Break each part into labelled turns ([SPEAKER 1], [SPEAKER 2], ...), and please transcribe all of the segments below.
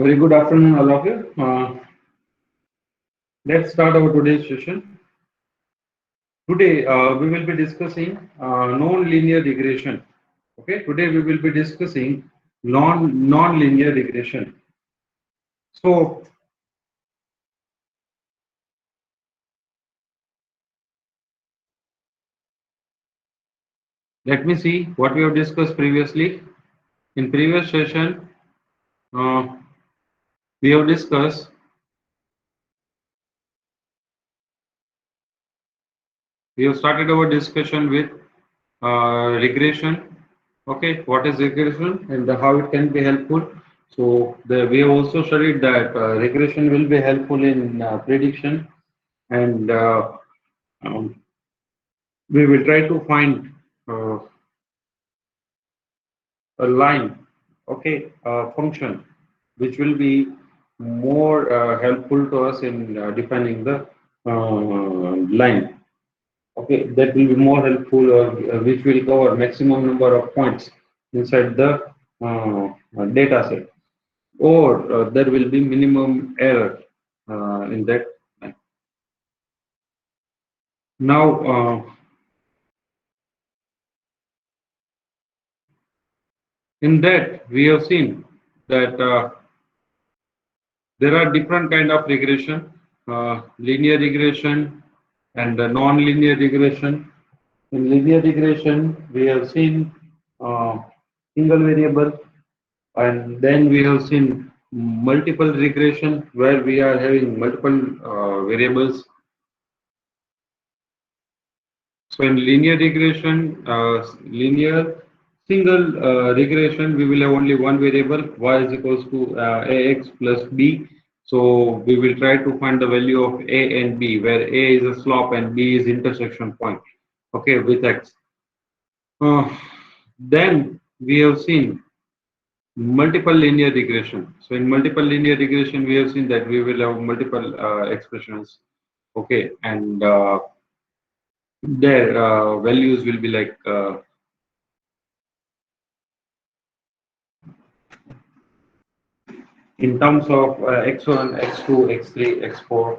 [SPEAKER 1] Very good afternoon, all of you. Let's start our today's session. Today, we will be discussing non-linear regression. Okay, today we will be discussing non-linear regression. So, let me see what we have discussed previously. In previous session, uh, we have discussed we have started our discussion with regression. Okay, what is regression and how it can be helpful. So we have also studied that regression will be helpful in prediction, and um, we will try to find uh, a line, okay, a function which will be more helpful to us in defining the line. Okay, that will be more helpful, or which will cover maximum number of points inside the data set, or there will be minimum error in that line. Now, in that we have seen that there are different kind of regression, linear regression and non-linear regression. In linear regression, we have seen single variable, and then we have seen multiple regression where we are having multiple variables. So in linear regression, linear single regression, we will have only one variable, y is equals to ax plus b. So we will try to find the value of a and b, where a is a slope and b is intersection point, okay, with x. Then we have seen multiple linear regression. So in multiple linear regression, we have seen that we will have multiple expressions, okay, and their values will be like in terms of x1, x2, x3, x4.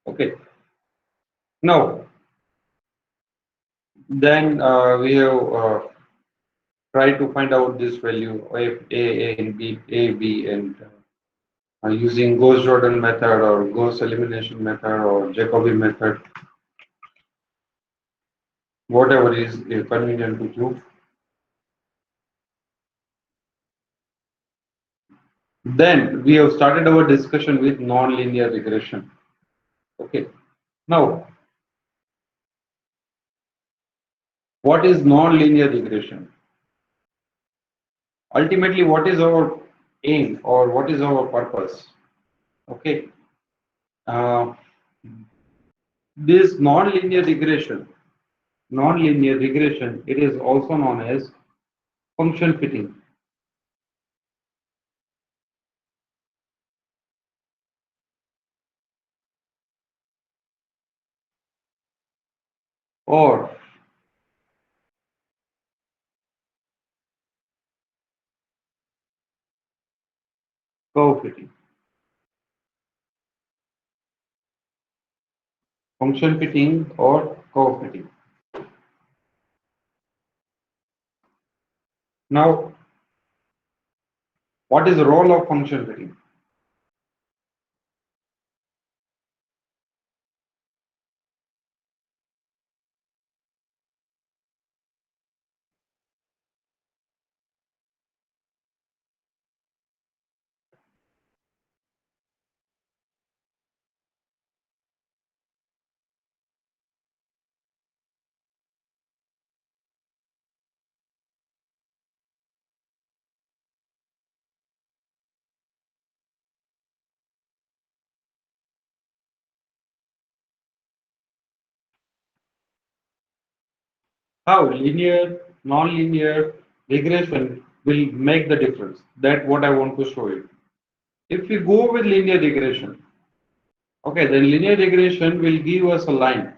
[SPEAKER 1] Okay. Now, then we have tried to find out this value of A and B, A, B, and using Gauss-Jordan method or Gauss elimination method or Jacobi method, whatever is convenient to you. Then we have started our discussion with non-linear regression. Okay. Now, what is non-linear regression? Ultimately, what is our aim or what is our purpose? Okay. Uh, this non-linear regression, it is also known as function fitting, or curve fitting. Function fitting or curve fitting. Now, what is the role of function fitting? How linear, non-linear regression will make the difference? That's what I want to show you. If we go with linear regression, okay, then linear regression will give us a line.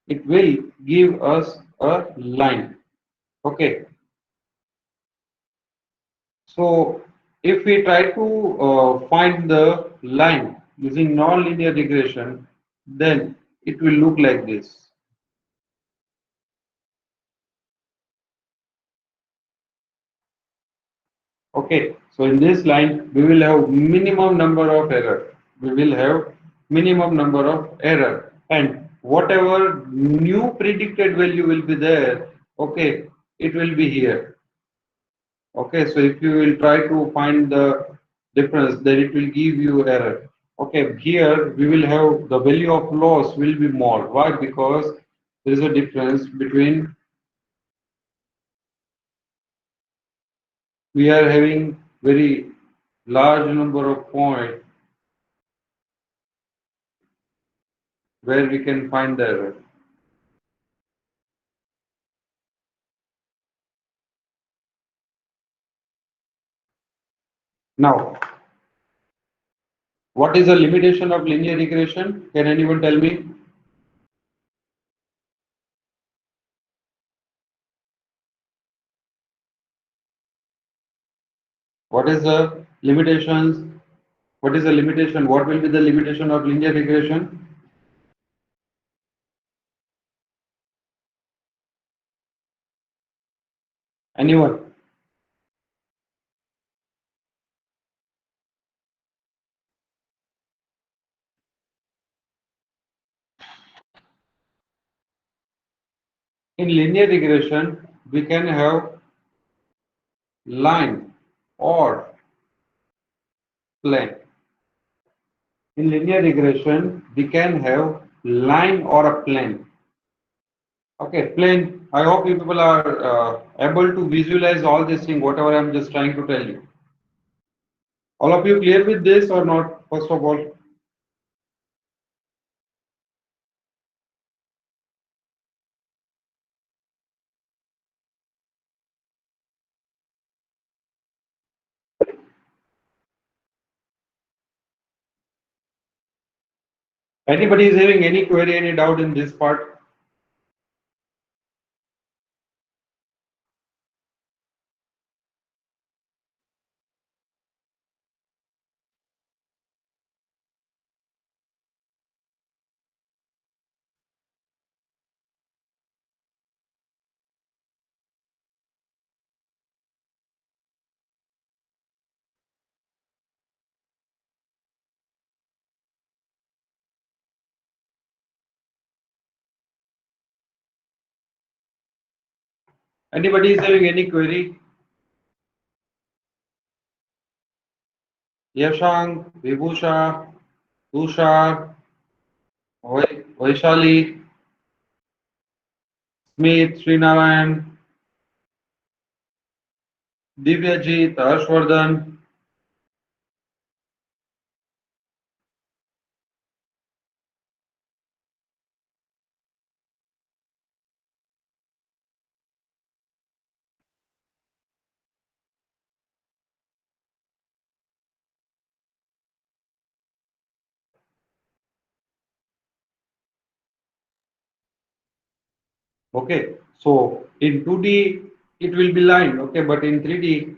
[SPEAKER 1] It will give us a line. Okay. So If we try to find the line using non-linear regression, then it will look like this. Okay, so in this line, we will have minimum number of error. We will have minimum number of error, and whatever new predicted value will be there, okay, it will be here. Okay, so if you will try to find the difference, then it will give you error. Okay, here we will have the value of loss will be more. Why? Because there is a difference between we are having very large number of points where we can find the error. Now, what is the limitation of linear regression? Can anyone tell me? What is the limitations? What is the limitation? What will be the limitation of linear regression? Anyone? In linear regression, we can have line or plane. In linear regression, we can have line or a plane. Okay, plane. I hope you people are able to visualize all this thing, whatever I'm just trying to tell you. All of you clear with this or not? First of all, anybody is having any query, any doubt in this part? Anybody is having any query? Yashang, Vibhusha, Tushar, Vaishali, Smith, Srinarayan, Divyajit, Harshvardhan. Okay, so in 2D it will be line, okay, but in 3D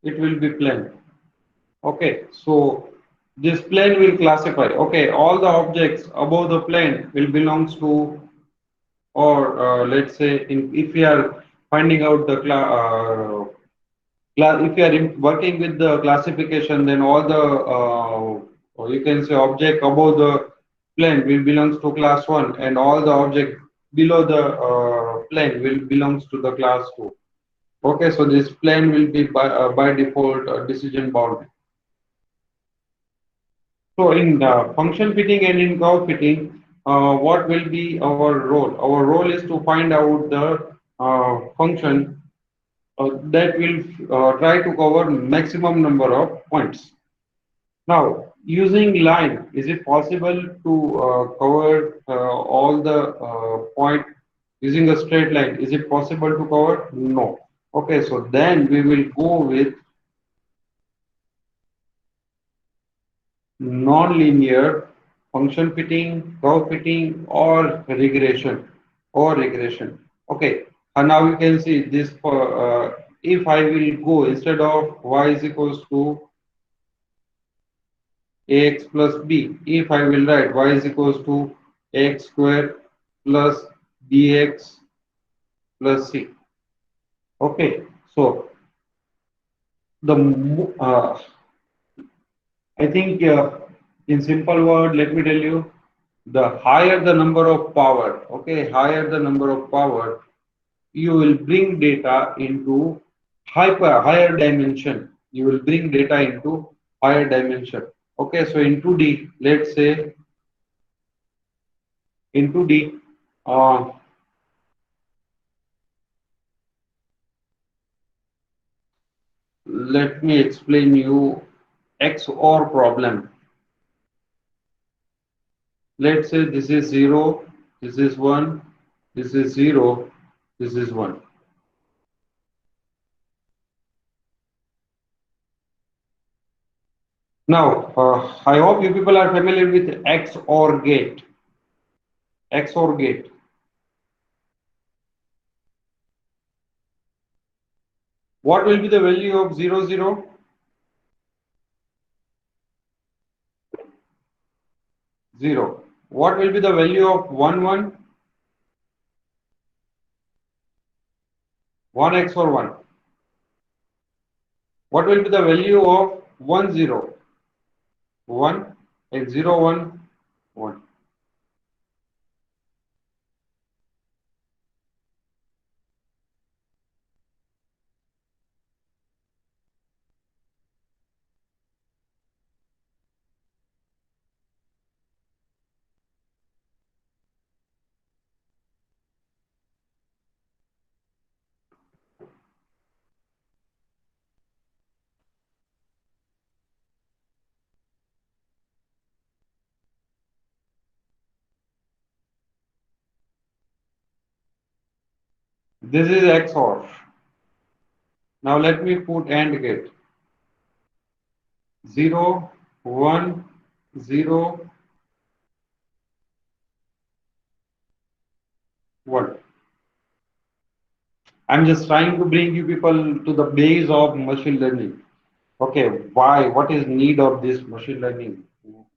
[SPEAKER 1] it will be plane. Okay, so this plane will classify. Okay, all the objects above the plane will belongs to, or let's say, if we are finding out the if you are working with the classification, then all the or you can say object above the plane will belongs to class 1, and all the object below the plane will belongs to the class 2. Okay, so this plane will be by default decision boundary. So in function fitting and in curve fitting, what will be our role? Our role is to find out the function that will try to cover maximum number of points. Now, using line, is it possible to cover all the point using a straight line? Is it possible to cover? No. Okay, so then we will go with non-linear function fitting, curve fitting, or regression. Okay, and now you can see this for if I will go instead of y is equals to ax plus b, if I will write y is equals to x square plus bx plus c. Okay, so I think in simple word, let me tell you, the higher the number of power, okay, higher the number of power, you will bring data into higher dimension. You will bring data into higher dimension. Okay, so in 2D, let's say in 2D, uh, let me explain you XOR problem. Let's say this is 0, this is 1, this is 0, this is 1. Now, I hope you people are familiar with XOR gate. XOR gate. What will be the value of 0, 0? 0. What will be the value of 1, 1? 1 XOR 1. What will be the value of 1, 0? 1 x 0, 1, 1. This is XOR. Now let me put AND gate. 0, 1, 0, 1. I'm just trying to bring you people to the base of machine learning. Okay, why? What is need of this machine learning?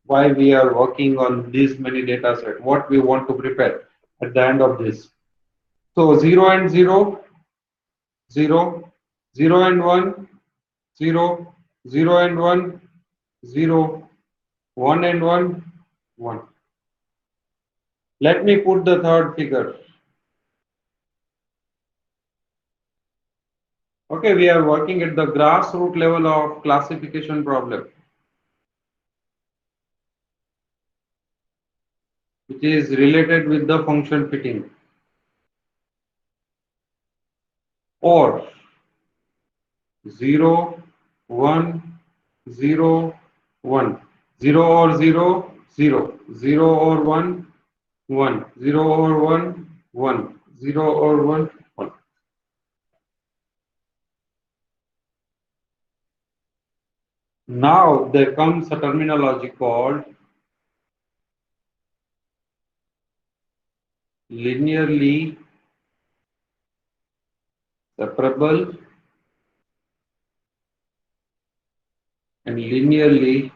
[SPEAKER 1] Why we are working on this many data set? What we want to prepare at the end of this? So 0 and 0, 0, 0 and 1, 0, 0 and 1, 0, 1 and 1, 1. Let me put the third figure. Okay, we are working at the grassroots level of classification problem, which is related with the function fitting. Or 0, 1, 0, 1. 0 or 0, 0. 0 or 1, 1. 0 or 1, 1. 0 or 1, 1. Now there comes a terminology called linearly separable and linearly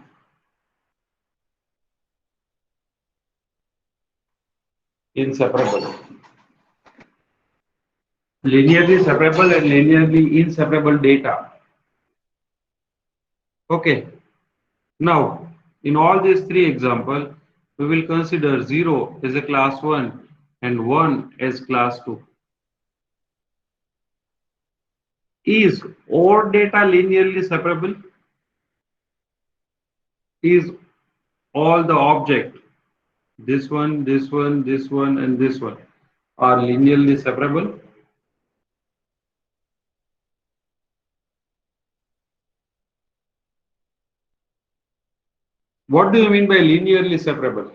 [SPEAKER 1] inseparable. Linearly separable and linearly inseparable data. Okay. Now, in all these three examples, we will consider 0 as a class 1 and 1 as class 2. Is all data linearly separable? Is all the object, this one, this one, this one, and this one, are linearly separable? What do you mean by linearly separable?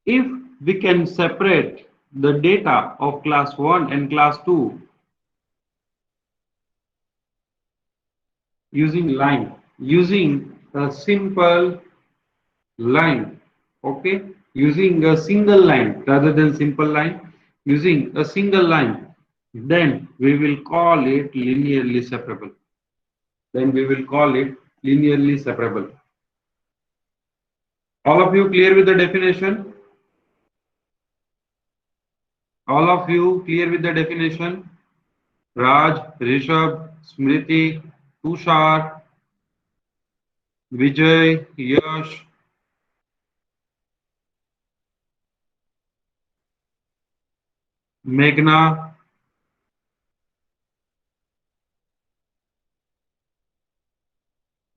[SPEAKER 1] If we can separate the data of class 1 and class 2 using line, using a simple line. Okay, using a single line rather than simple line, using a single line, then we will call it linearly separable. Then we will call it linearly separable. All of you clear with the definition? All of you clear with the definition? Raj, Rishabh, Smriti, Tushar, Vijay, Yash, Meghna,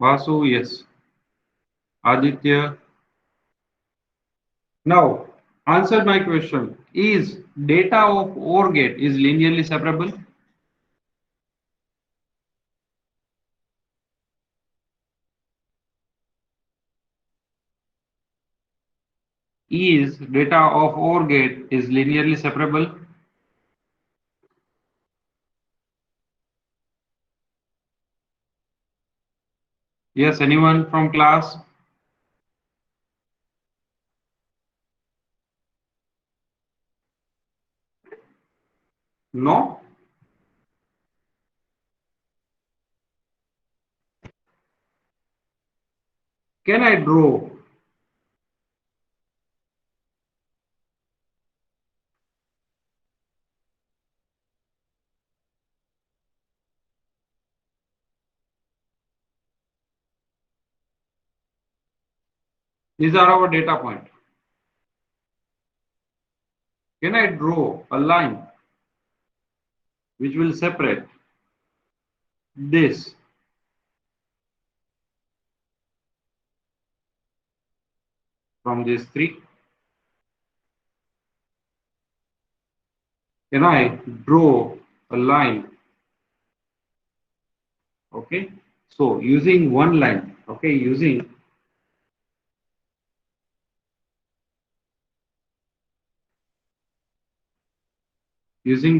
[SPEAKER 1] Vasu, yes, Aditya. Now, answer my question. Is data of OR gate is linearly separable? Is data of OR gate is linearly separable? Yes, anyone from class? No? Can I draw? These are our data point. Can I draw a line which will separate this from these three? Can I draw a line? Okay. So using one line, okay, using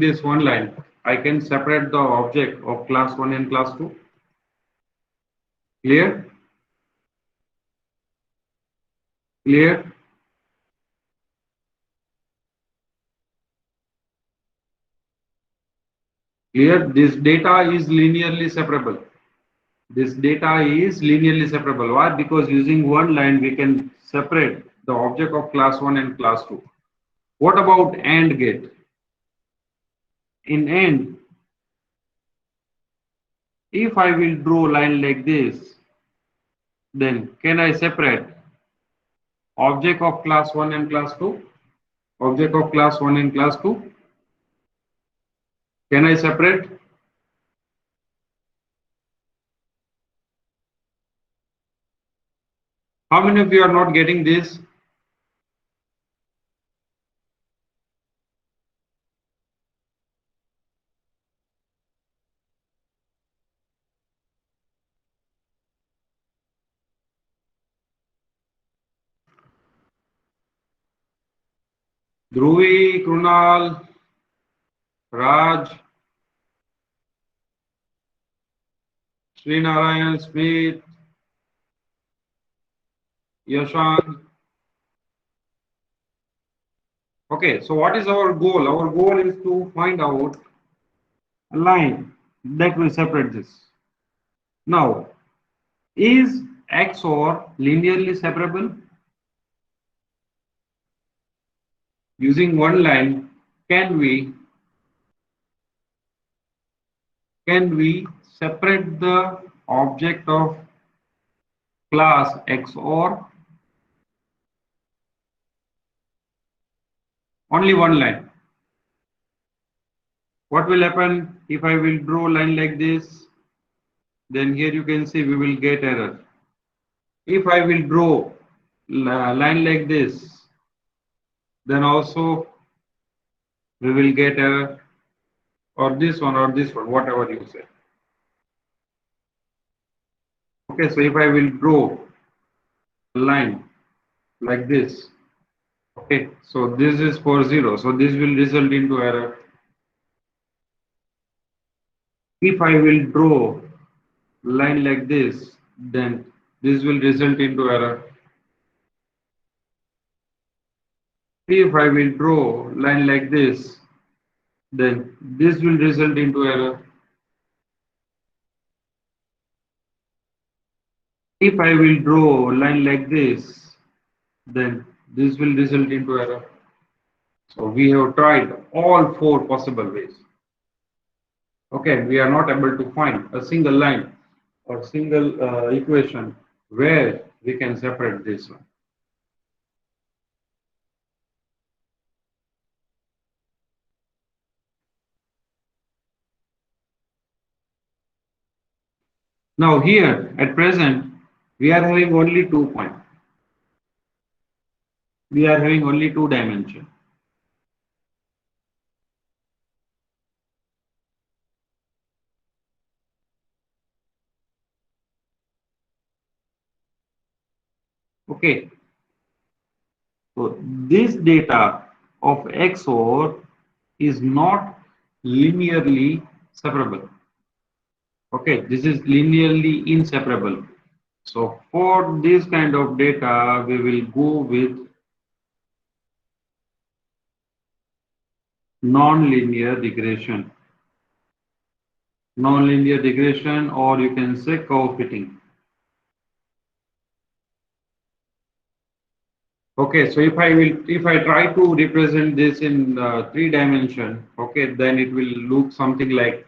[SPEAKER 1] this one line, I can separate the object of class 1 and class 2. Clear? Clear? Clear? This data is linearly separable. This data is linearly separable. Why? Because using one line, we can separate the object of class 1 and class 2. What about AND gate? In AND, if I will draw line like this, then can I separate object of class 1 and class 2? Object of class 1 and class 2? Can I separate? How many of you are not getting this? Dhruvi, Krunal, Raj, Srinarayan, Smith, Yashan. Okay, so what is our goal? Our goal is to find out a line that will separate this. Now, is XOR linearly separable? Using one line, can we separate the object of class XOR? Only one line. What will happen if I will draw a line like this? Then here you can see we will get error. If I will draw a line like this, then also we will get error, or this one or this one, whatever you say. Okay, so if I will draw a line like this, okay, so this is for 0, so this will result into error. If I will draw line like this, then this will result into error. If I will draw line like this, then this will result into error. If I will draw line like this, then this will result into error. So we have tried all four possible ways. Okay, we are not able to find a single line or single equation where we can separate this one. Now here at present we are having only 2 points. We are having only two dimensions. Okay, so this data of XOR is not linearly separable. Okay, this is linearly inseparable. So for this kind of data, we will go with non-linear regression. Non-linear regression, or you can say curve fitting. Okay, so if I try to represent this in 3 dimension, okay, then it will look something like.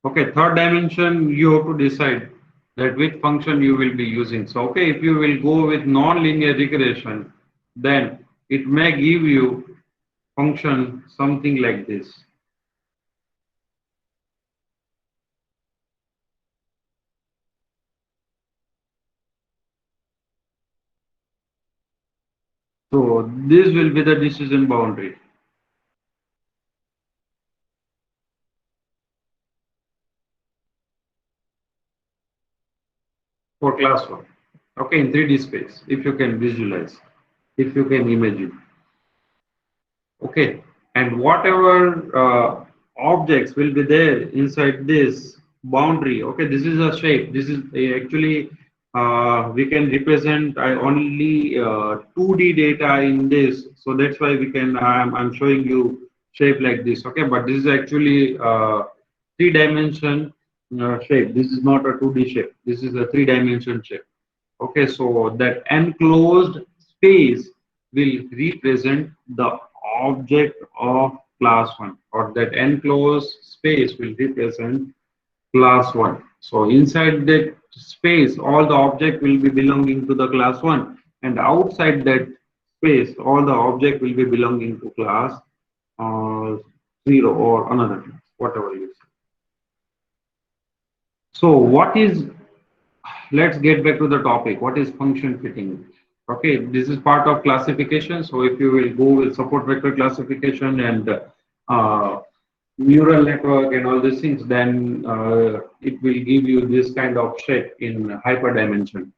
[SPEAKER 1] Okay, third dimension, you have to decide that which function you will be using. So, okay, if you will go with non-linear regression, then it may give you function something like this. So, this will be the decision boundary for class 1. Okay, in 3D space, if you can visualize, if you can imagine. Okay, and whatever objects will be there inside this boundary. Okay, this is a shape. This is actually we can represent only 2D data in this. So that's why we can. I'm showing you shape like this. Okay, but this is actually 3 dimension shape. This is not a 2D shape. This is a 3 dimension shape. Okay, so that enclosed space will represent the object of class 1, or that enclosed space will represent class 1. So inside that space, all the object will be belonging to the class 1, and outside that space, all the object will be belonging to class uh, 0 or another class, whatever you say. So what is, let's get back to the topic. What is function fitting? Okay, this is part of classification. So if you will go with support vector classification and neural network and all these things, then it will give you this kind of shape in hyperdimension.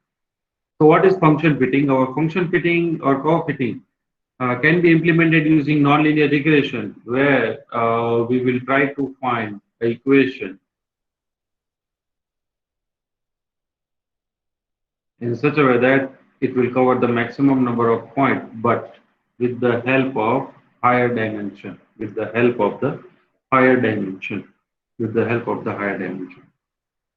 [SPEAKER 1] So what is function fitting? Our function fitting or curve fitting can be implemented using nonlinear regression, where we will try to find an equation in such a way that it will cover the maximum number of points, but with the help of higher dimension, with the help of the higher dimension, with the help of the higher dimension.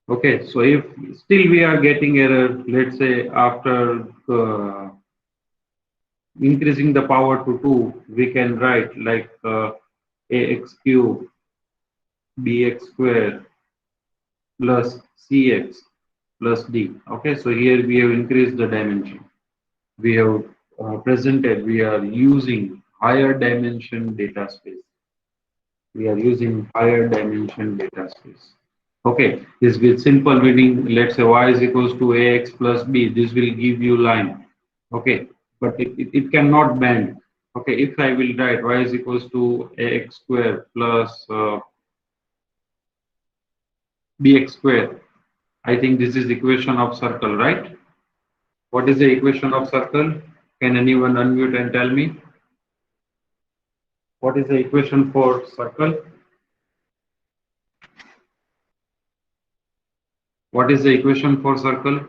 [SPEAKER 1] Okay, so if still we are getting error, let's say after increasing the power to 2, we can write like ax cube bx square plus cx plus d. Okay, so here we have increased the dimension. We have presented, we are using higher dimension data space. We are using higher dimension data space. Okay, this with simple meaning, let's say y is equals to ax plus b, this will give you line. Okay, but it cannot bend. Okay, if I will write y is equals to ax square plus bx square, I think this is equation of circle, right? What is the equation of circle? Can anyone unmute and tell me? What is the equation for circle? What is the equation for circle?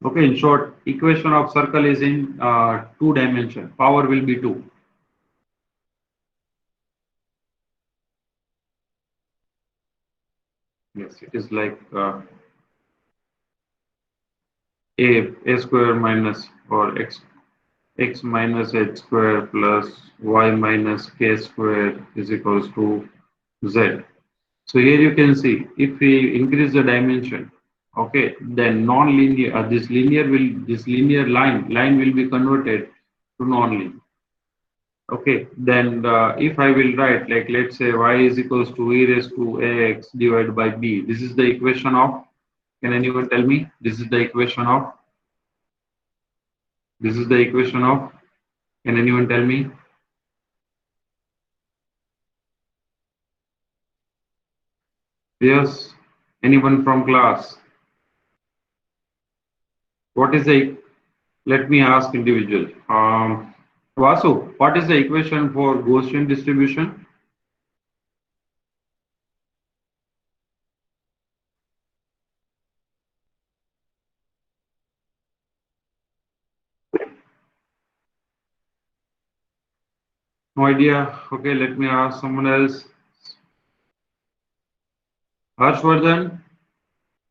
[SPEAKER 1] Okay, in short, equation of circle is in two dimension. Power will be 2. Yes, it is like a square minus or x minus h square plus y minus k square is equals to z. So here you can see if we increase the dimension, okay, then non-linear this linear line will be converted to non-linear. Okay, then if I will write like let's say y is equals to e raised to ax divided by b. This is the equation of. Can anyone tell me? This is the equation of. This is the equation of. Can anyone tell me? Yes. Anyone from class? What is the? Let me ask individual. Vasu, what is the equation for Gaussian distribution? No idea. Okay, let me ask someone else. Harshvardhan?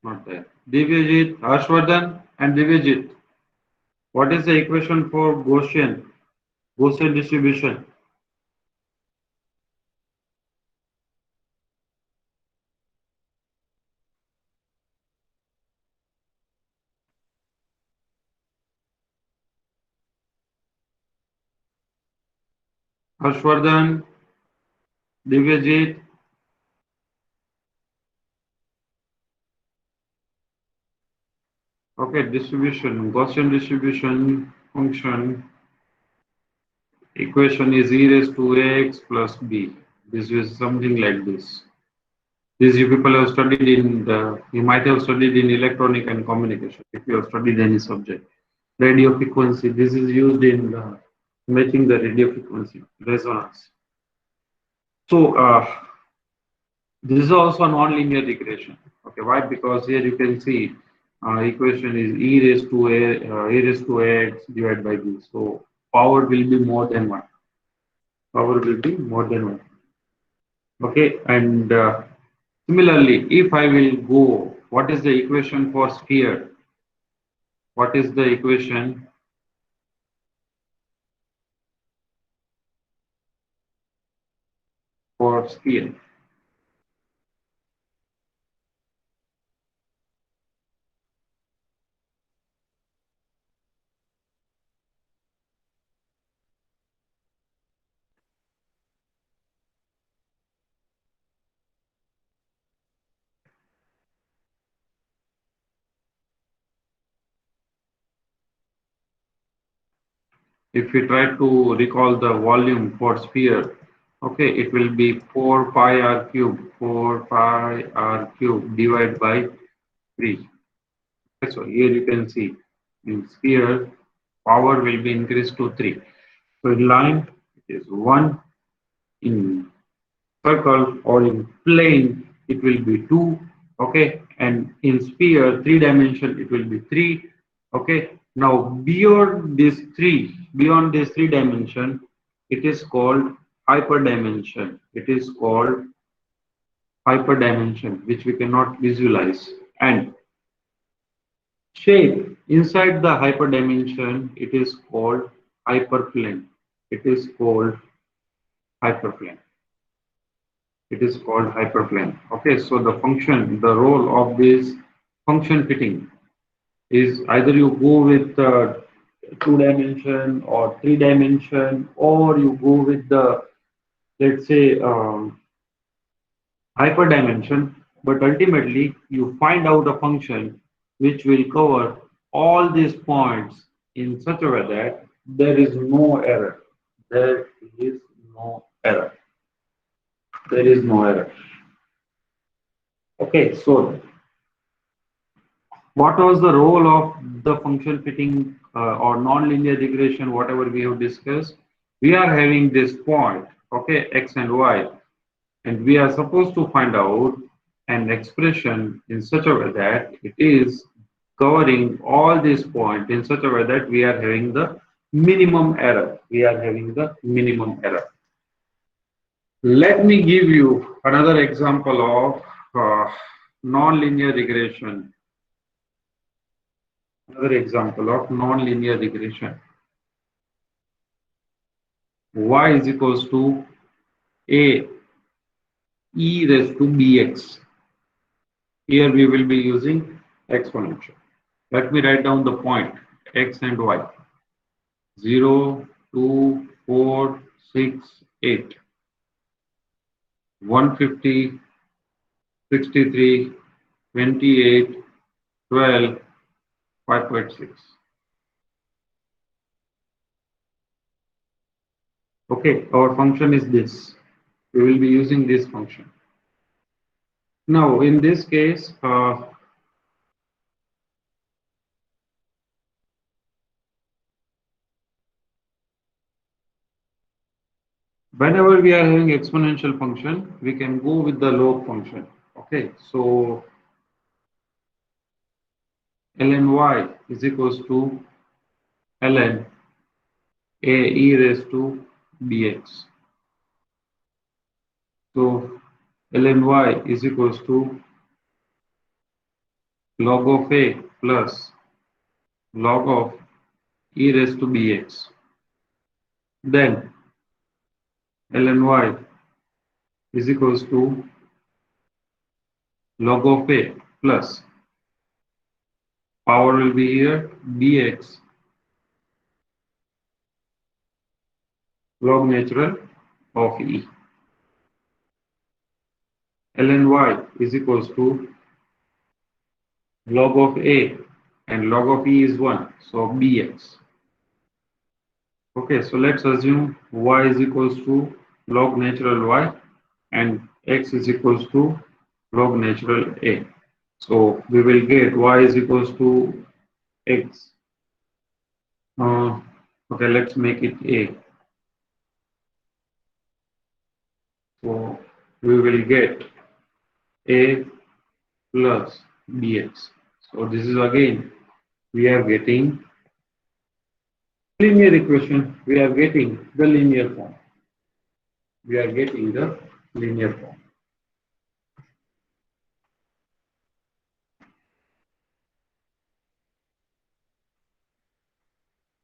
[SPEAKER 1] Not there. Divyajit, Harshvardhan and Divyajit. What is the equation for Gaussian distribution? Harshvardhan, Divyajit. Okay, distribution, Gaussian distribution function equation is e raised to ax plus b. This is something like this. This you people have studied you might have studied in electronic and communication if you have studied any subject. Radio frequency, this is used in matching the radio frequency, resonance. So this is also a non-linear equation. Okay, why? Because here you can see equation is e raised to x divided by b. So power will be more than 1. Power will be more than 1. Okay, and similarly, if I will go, what is the equation for sphere? What is the equation for sphere? If we try to recall the volume for sphere, okay, it will be 4 pi r cube, 4 pi r cube divided by 3. Okay, so here you can see in sphere, power will be increased to 3. So in line, it is 1. In circle or in plane, it will be 2. Okay, and in sphere, 3 dimension, it will be 3. Okay, now beyond this 3 dimension, it is called hyperdimension. It is called hyperdimension, which we cannot visualize. And shape inside the hyperdimension, it is called hyperplane. It is called hyperplane. It is called hyperplane. Okay, so the role of this function fitting is either you go with 2 dimension or 3 dimension, or you go with the, let's say, hyperdimension, but ultimately you find out a function which will cover all these points in such a way that there is no error. There is no error. There is no error. Okay, so what was the role of the function fitting or non-linear regression, whatever we have discussed? We are having this point, okay, x and y, and we are supposed to find out an expression in such a way that it is covering all these points in such a way that we are having the minimum error. We are having the minimum error. Let me give you another example of non-linear regression. Another example of non-linear regression. Y is equals to a e raised to bx. Here we will be using exponential. Let me write down the point x and y. 0, 2, 4, 6, 8. 150, 63, 28, 12, 5.6. Okay, our function is this. We will be using this function. Now, in this case, whenever we are having exponential function, we can go with the log function. Okay, so ln y is equals to ln a e raised to bx. So ln y is equals to log of a plus log of e raised to bx. Then ln y is equals to log of a plus power will be here bx log natural of e. Ln y is equals to log of a and log of e is 1, so bx. Okay, so let's assume y is equals to log natural y and x is equals to log natural a. So we will get y is equals to x. Okay, let's make it a. So we will get a plus bx. So this is again, we are getting linear equation. We are getting the linear form. We are getting the linear form.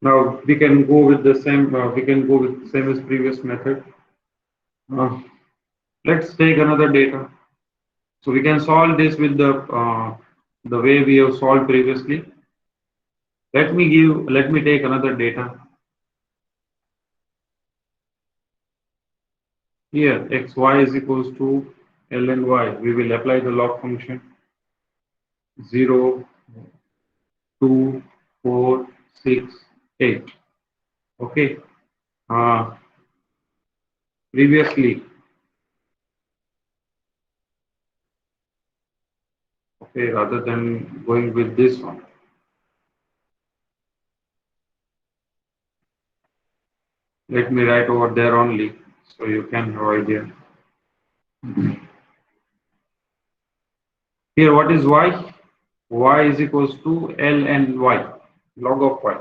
[SPEAKER 1] Now we can go with the same. We can go with same as previous method. Let's take another data. So we can solve this with the way we have solved previously. Let me take another data. Here xy is equals to ln y. We will apply the log function 0, 2, 4, 6, 8. Okay. Previously, okay, rather than going with this one, let me write over there only so you can have idea. Here, what is y? Y is equals to ln y, log of y.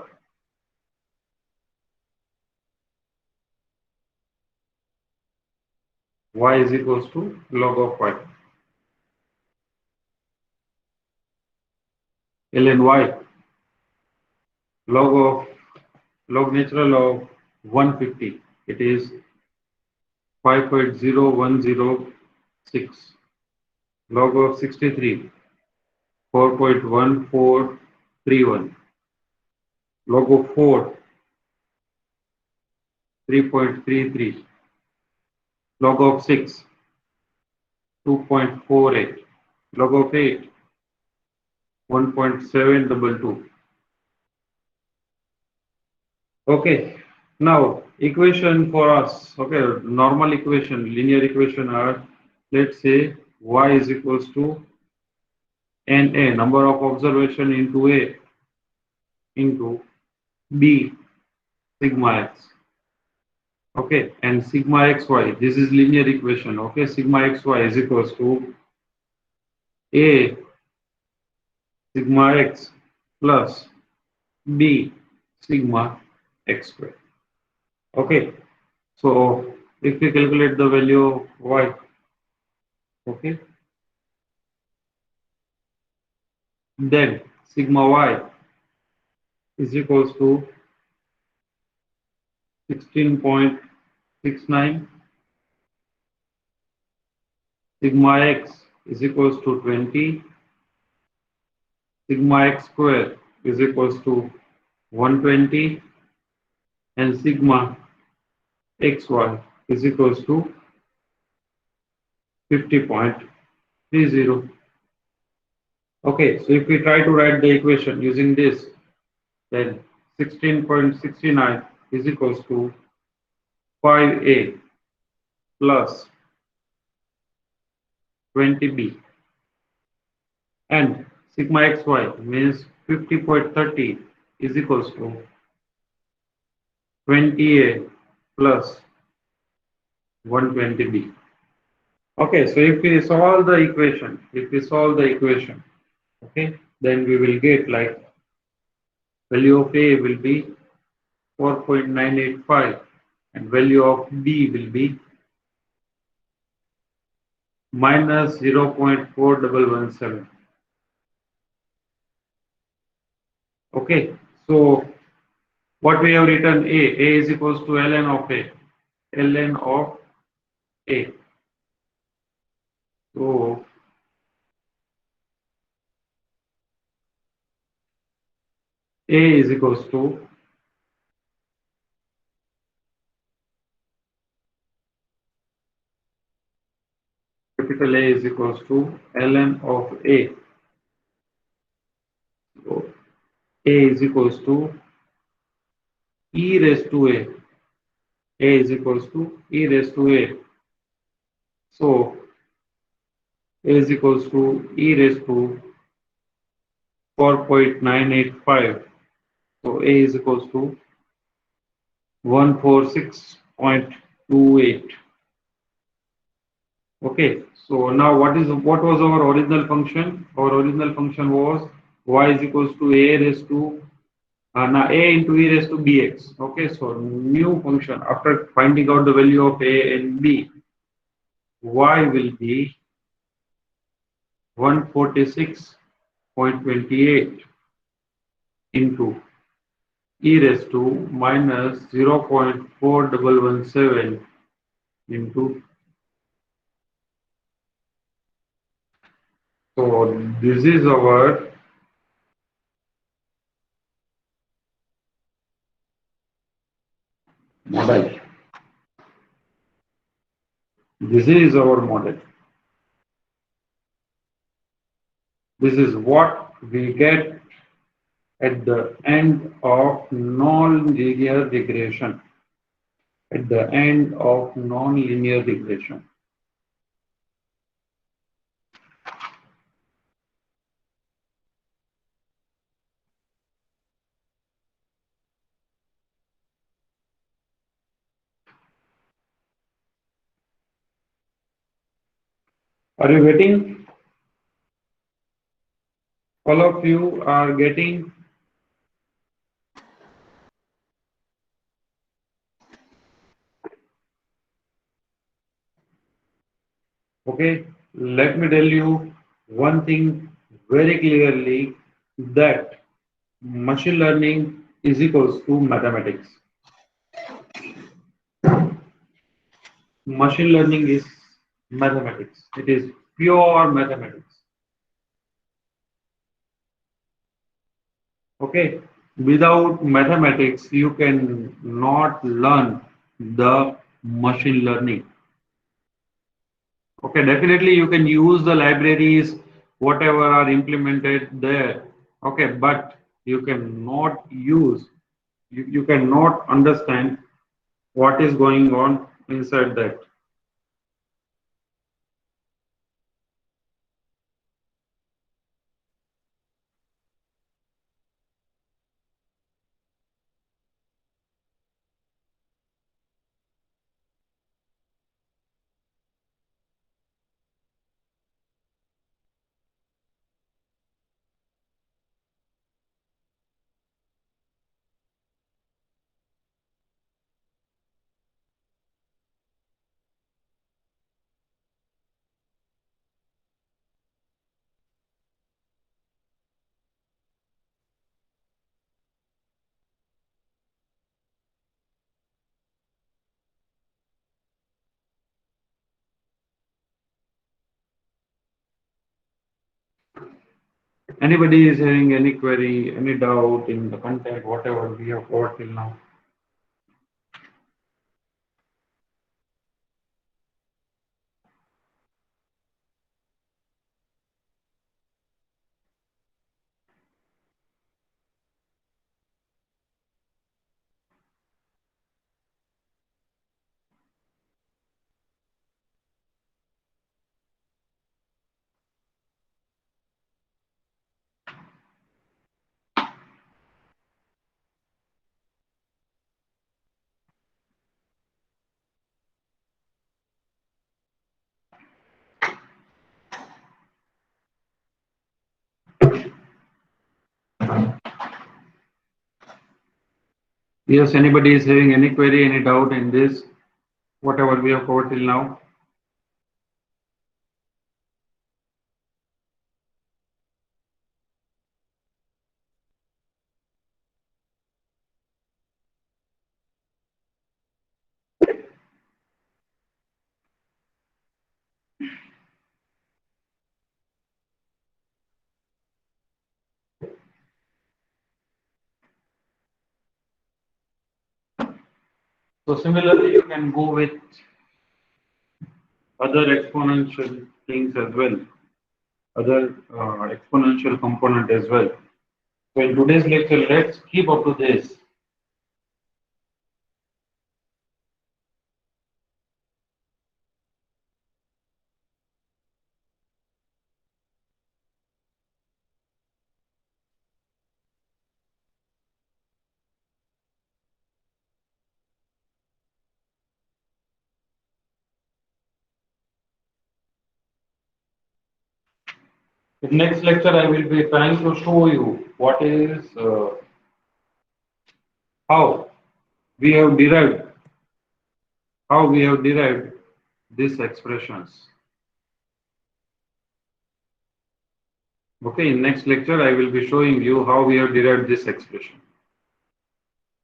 [SPEAKER 1] Y is equals to log of y. Ln y, log natural of 150. It is 5.0106. Log of 63, 4.1431. Log of 4, 3.33. Log of 6, 2.48. Log of 8, 1.722. Okay, now equation for us. Okay, normal equation, linear equation are, let's say y is equals to NA, number of observation into A into B sigma x. Okay, and sigma xy, this is linear equation. Okay, sigma xy is equals to A sigma x plus B sigma x square. Okay, so if we calculate the value of y, okay, then sigma y is equals to 16.69, sigma x is equals to 20, sigma x square is equals to 120, and sigma xy is equals to 50.30. Okay, so if we try to write the equation using this, then 16.69 is equals to 5a plus 20b, and sigma xy means 50.30 is equals to 20a plus 120b. Okay, so if we solve the equation, okay, then we will get like value of A will be 4.985 and value of B will be minus 0.4117. Okay, so what we have written, A is equals to ln of A, ln of A. So A is equals to capital A is equals to ln of A. So A is equals to e raised to A. A is equals to e raised to A. So A is equals to e raised to 4.985. So A is equals to 146.28. Okay, so now what was our original function? Our original function was y is equals to a raised to now a into e raised to bx. Okay, so new function after finding out the value of a and b, y will be 146.28 into e raised to minus 0.4117 into. So this is our model. This is our model. This is what we get at the end of non-linear regression. At the end of non-linear regression. Are you getting? All of you are getting? Okay, let me tell you one thing very clearly, that machine learning is equals to mathematics. Machine learning is mathematics. It is pure mathematics. Okay, without mathematics, you can not learn the machine learning. Okay, definitely you can use the libraries, whatever are implemented there. Okay, but you cannot use, you cannot understand what is going on inside that. Anybody is having any query, any doubt in the content, whatever we have covered till now? Yes, anybody is having any query, any doubt in this, whatever we have covered till now? So similarly, you can go with other exponential things as well, other exponential component as well. So in today's lecture, let's keep up to this. In next lecture, I will be trying to show you what is how we have derived these expressions. Okay, in next lecture, I will be showing you how we have derived this expression.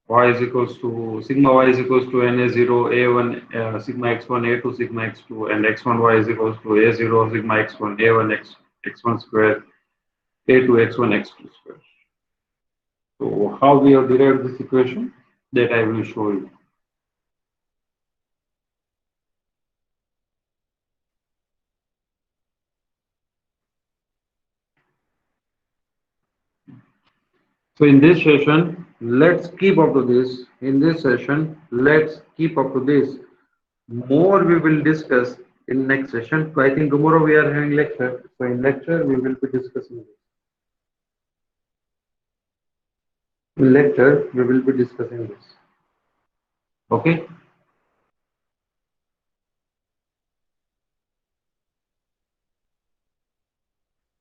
[SPEAKER 1] Y is equals to sigma y is equals to na0 a1 sigma x1 a2 sigma x2 and x1 y is equals to a0 sigma x1 a1 x1 square a2 x1 x2 square. So how we have derived this equation, that I will show you. So in this session, let's keep up to this. In this session, let's keep up to this. More we will discuss in next session. So I think tomorrow we are having lecture. So in lecture we will be discussing this. In lecture we will be discussing this. Okay.